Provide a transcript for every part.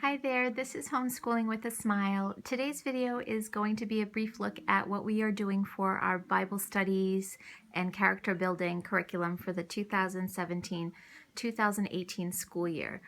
Hi there, this is Homeschooling with a Smile. Today's video is going to be a brief look at what we are doing for our Bible studies and character building curriculum for the 2017-2018 school year.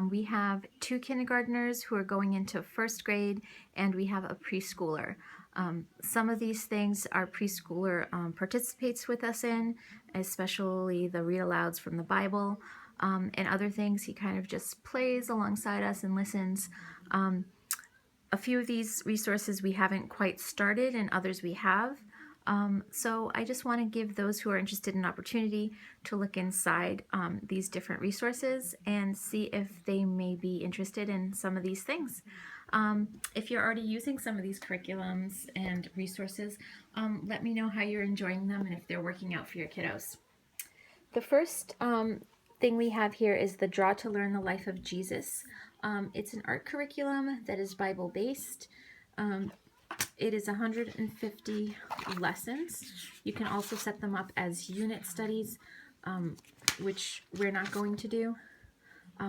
We have two kindergartners who are going into first grade, and we have a preschooler. Some of these things our preschooler participates with us in, especially the read alouds from the Bible. And other things he kind of just plays alongside us and listens. A few of these resources we haven't quite started, and others we have. So I just want to give those who are interested an opportunity to look inside these different resources and see if they may be interested in some of these things. If you're already using some of these curriculums and resources, let me know how you're enjoying them and if they're working out for your kiddos. The first thing we have here is the Draw to Learn the Life of Jesus. It's an art curriculum that is Bible-based. It is 150 lessons. You can also set them up as unit studies, which we're not going to do.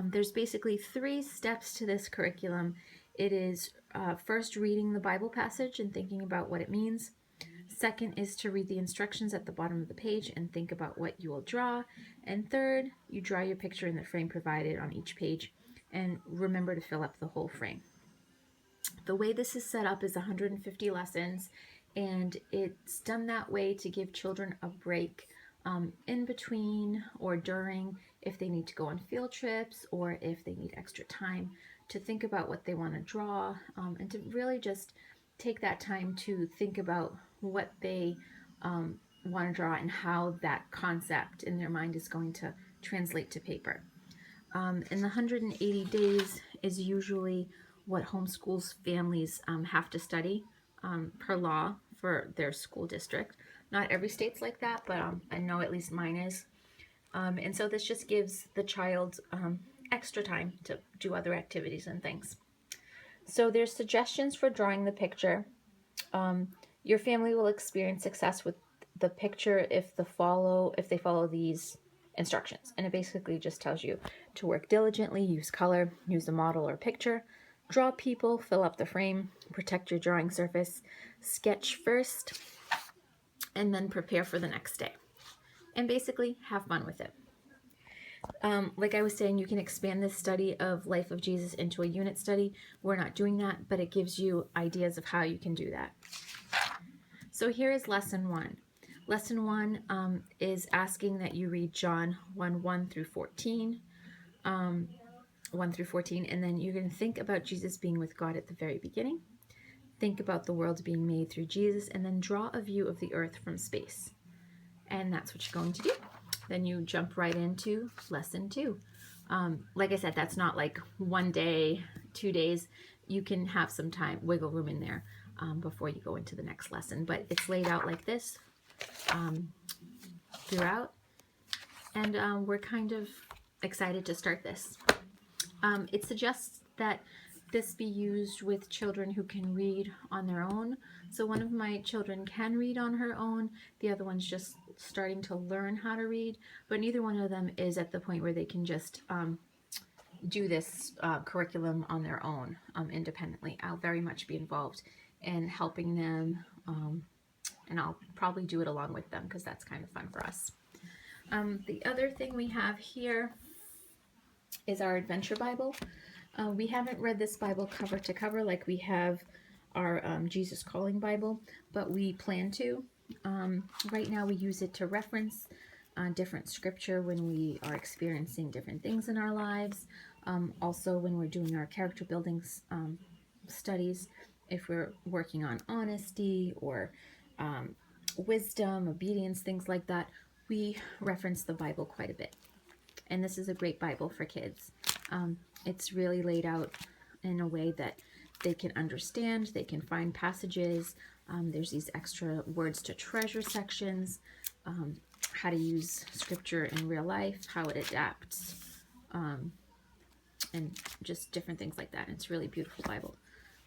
There's basically 3 steps to this curriculum. It is first reading the Bible passage and thinking about what it means. Second is to read the instructions at the bottom of the page and think about what you will draw. And third, you draw your picture in the frame provided on each page and remember to fill up the whole frame. The way this is set up is 150 lessons, and it's done that way to give children a break in between or during if they need to go on field trips or if they need extra time to think about what they want to draw, and to really just take that time to think about what they want to draw and how that concept in their mind is going to translate to paper. And the 180 days is usually what homeschools families have to study per law for their school district. Not every state's like that, but I know at least mine is. And so this just gives the child extra time to do other activities and things. So there's suggestions for drawing the picture. Your family will experience success with the picture if they follow these instructions. And it basically just tells you to work diligently, use color, use a model or picture, draw people, fill up the frame, protect your drawing surface, sketch first, and then prepare for the next day. And basically have fun with it. Like I was saying, you can expand this study of Life of Jesus into a unit study. We're not doing that, but it gives you ideas of how you can do that. So here is lesson 1. Lesson 1 is asking that you read John 1 through 14, 1 through 14, and then you're going to think about Jesus being with God at the very beginning, think about the world being made through Jesus, and then draw a view of the earth from space. And that's what you're going to do. Then you jump right into lesson 2. Like I said, that's not like 1 day, 2 days. You can have some time, wiggle room in there before you go into the next lesson. But it's laid out like this throughout. And we're kind of excited to start this. It suggests that this be used with children who can read on their own. So one of my children can read on her own. The other one's just starting to learn how to read, but neither one of them is at the point where they can just do this curriculum on their own independently. I'll very much be involved in helping them, and I'll probably do it along with them because that's kind of fun for us. The other thing we have here is our Adventure Bible. We haven't read this Bible cover to cover like we have our Jesus Calling Bible, but we plan to. Right now we use it to reference different scripture when we are experiencing different things in our lives. Also when we're doing our character building studies, if we're working on honesty or wisdom, obedience, things like that, we reference the Bible quite a bit. And this is a great Bible for kids. It's really laid out in a way that they can understand, they can find passages. There's these extra words to treasure sections, how to use scripture in real life, how it adapts, and just different things like that. And it's a really beautiful Bible.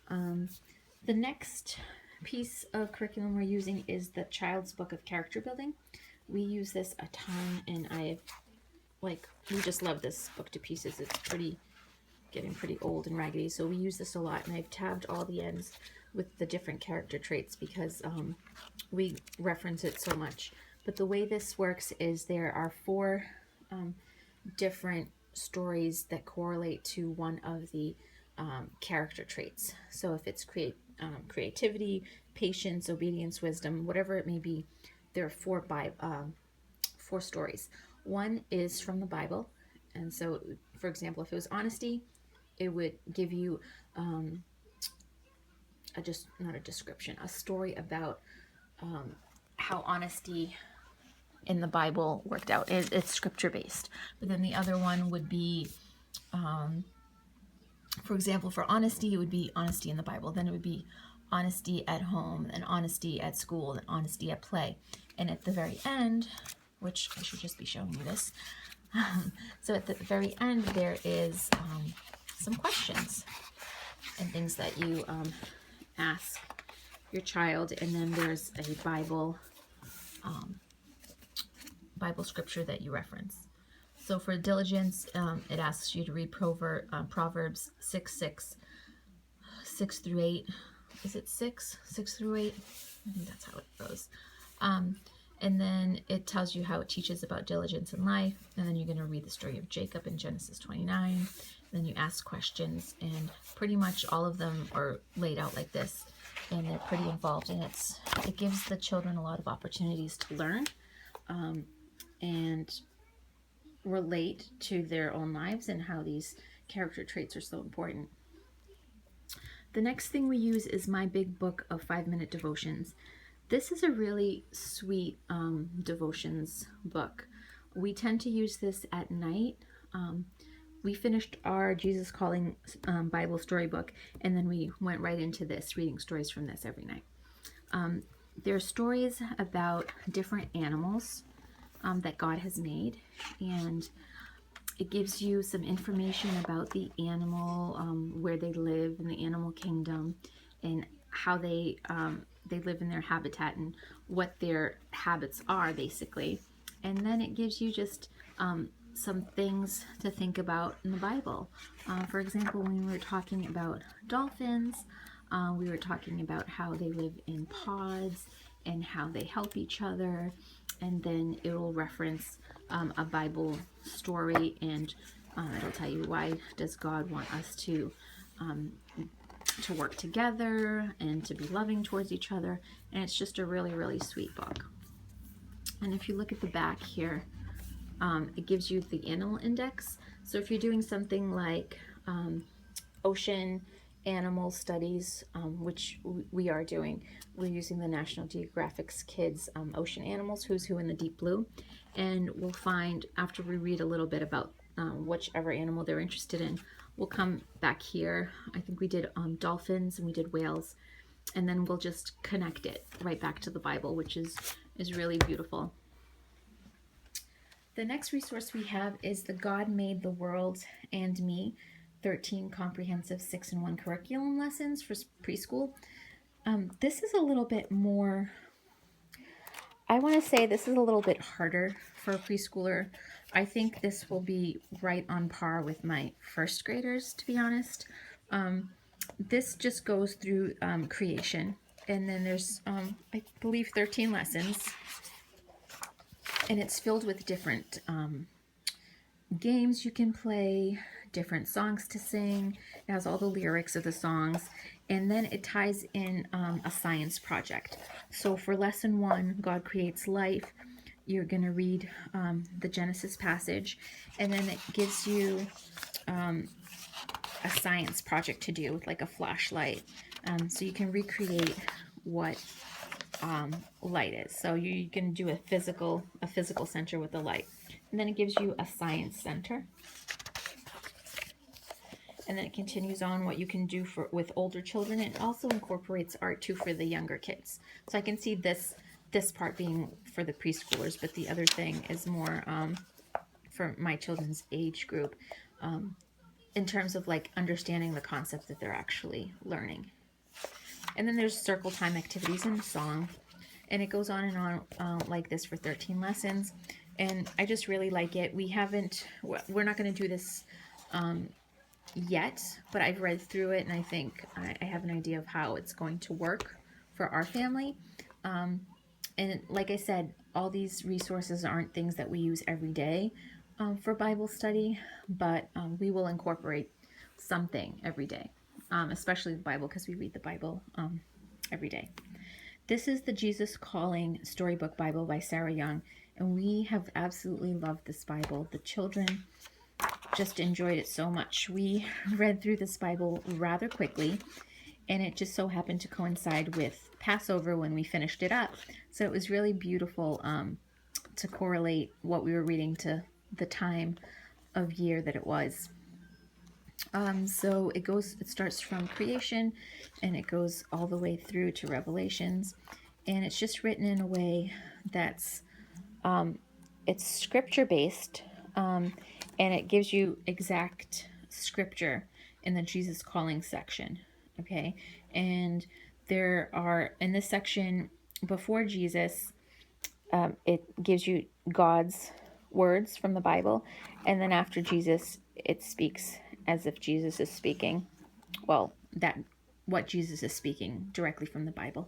The next piece of curriculum we're using is the Child's Book of Character Building. We use this a ton, and we just love this book to pieces. It's pretty getting pretty old and raggedy, so we use this a lot, and I've tabbed all the ends with the different character traits because we reference it so much. But the way this works is there are 4 different stories that correlate to one of the character traits. So if it's creativity, patience, obedience, wisdom, whatever it may be, there are 4 stories. One is from the Bible, and so, for example, if it was honesty, it would give you not a description, a story about how honesty in the Bible worked out. It's scripture based. But then the other one would be, for example, for honesty, it would be honesty in the Bible. Then it would be honesty at home, and honesty at school, and honesty at play. And at the very end, which I should just be showing you this. So at the very end, there is some questions and things that you ask your child, and then there's a Bible scripture that you reference. So for diligence, it asks you to read Proverbs 6 through 8. Is it 6 through 8? I think that's how it goes. And then it tells you how it teaches about diligence in life. And then you're going to read the story of Jacob in Genesis 29. And then you ask questions, and pretty much all of them are laid out like this. And they're pretty involved, and it gives the children a lot of opportunities to learn and relate to their own lives and how these character traits are so important. The next thing we use is my big book of 5-minute devotions. This is a really sweet devotions book. We tend to use this at night. We finished our Jesus Calling Bible storybook, and then we went right into this, reading stories from this every night. There are stories about different animals that God has made, and it gives you some information about the animal, where they live in the animal kingdom, and how they live in their habitat and what their habits are, basically. And then it gives you just some things to think about in the Bible. For example, when we were talking about dolphins, we were talking about how they live in pods and how they help each other. And then it will reference a Bible story, and it'll tell you, why does God want us to work together and to be loving towards each other. And it's just a really, really sweet book. And if you look at the back here, it gives you the animal index. So if you're doing something like ocean animal studies, which we are doing, we're using the National Geographic's Kids Ocean Animals, Who's Who in the Deep Blue. And we'll find, after we read a little bit about whichever animal they're interested in, we'll come back here. I think we did dolphins and we did whales, and then we'll just connect it right back to the Bible, which is really beautiful. The next resource we have is the God Made the World and Me 13 comprehensive 6-in-1 curriculum lessons for preschool. This is a little bit more, I want to say this is a little bit harder for a preschooler. I think this will be right on par with my first graders, to be honest. This just goes through creation, and then there's, I believe, 13 lessons, and it's filled with different games you can play, different songs to sing. It has all the lyrics of the songs, and then it ties in a science project. So for lesson 1, God Creates Life, you're going to read the Genesis passage, and then it gives you a science project to do with like a flashlight, so you can recreate what light is. So you can do a physical center with the light, and then it gives you a science center, and then it continues on what you can do with older children. It also incorporates art too for the younger kids. So I can see this part being for the preschoolers, but the other thing is more for my children's age group, in terms of like understanding the concept that they're actually learning. And then there's circle time activities and song, and it goes on and on like this for 13 lessons. And I just really like it. We're not going to do this yet, but I've read through it and I think I have an idea of how it's going to work for our family. And like I said, all these resources aren't things that we use every day for Bible study, but we will incorporate something every day, especially the Bible, because we read the Bible every day. This is the Jesus Calling Storybook Bible by Sarah Young, and we have absolutely loved this Bible. The children just enjoyed it so much. We read through this Bible rather quickly, and it just so happened to coincide with Passover when we finished it up. So it was really beautiful to correlate what we were reading to the time of year that it was. So it starts from creation and it goes all the way through to Revelations, and it's just written in a way that's it's scripture based, and it gives you exact scripture in the Jesus Calling section. Okay, and there are in this section before Jesus, it gives you God's words from the Bible, and then after Jesus, it speaks as if Jesus is speaking. Well, that what Jesus is speaking directly from the Bible.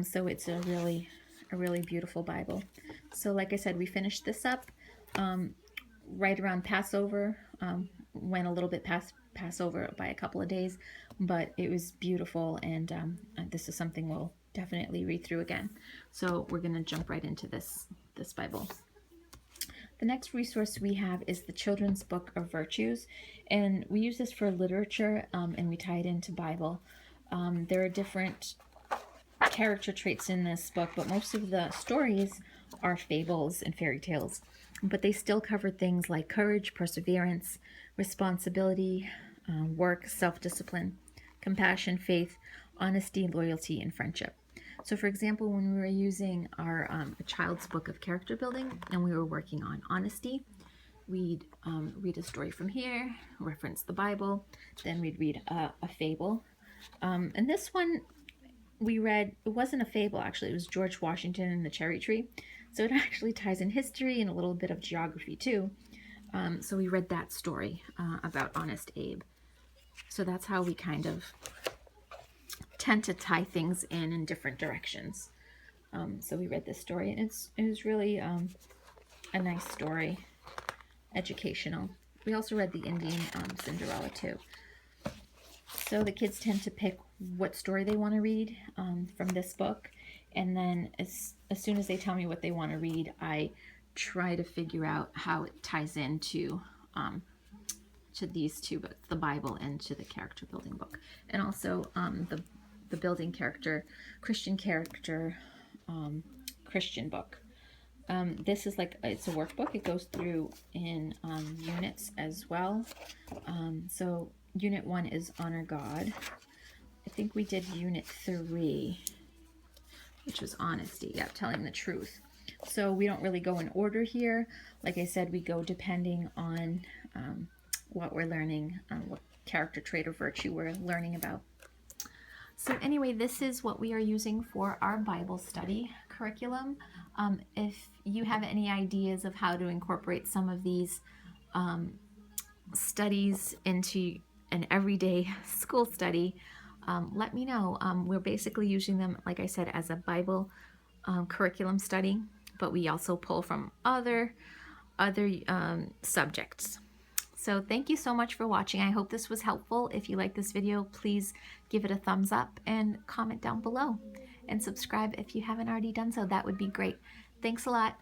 So it's a really beautiful Bible. So like I said, we finished this up right around Passover. Went a little bit past Passover by a couple of days, but it was beautiful, and this is something we'll definitely read through again. So we're going to jump right into this Bible. The next resource we have is the Children's Book of Virtues, and we use this for literature, and we tie it into Bible. There are different character traits in this book, but most of the stories are fables and fairy tales. But they still cover things like courage, perseverance, responsibility, work, self-discipline, compassion, faith, honesty, loyalty, and friendship. So for example, when we were using our a child's book of character building and we were working on honesty, we'd read a story from here, reference the Bible, then we'd read a fable. And this one we read, it wasn't a fable actually, it was George Washington and the Cherry Tree. So it actually ties in history and a little bit of geography too. So we read that story about Honest Abe. So that's how we kind of tend to tie things in different directions. So we read this story, and it was really a nice story, educational. We also read the Indian Cinderella too. So the kids tend to pick what story they want to read from this book, and then as soon as they tell me what they want to read, I try to figure out how it ties into to these two books, the Bible and to the character building book, and also the building character, Christian character, Christian book. This is like, it's a workbook. It goes through in units as well. So Unit 1 is Honor God. I think we did Unit 3, which was Honesty. Yeah, telling the truth. So we don't really go in order here. Like I said, we go depending on what we're learning, what character trait or virtue we're learning about. So anyway, this is what we are using for our Bible study curriculum. If you have any ideas of how to incorporate some of these studies into an everyday school study, let me know. We're basically using them, like I said, as a Bible curriculum study, but we also pull from other subjects. So thank you so much for watching. I hope this was helpful. If you like this video, please give it a thumbs up and comment down below. And subscribe if you haven't already done so. That would be great. Thanks a lot.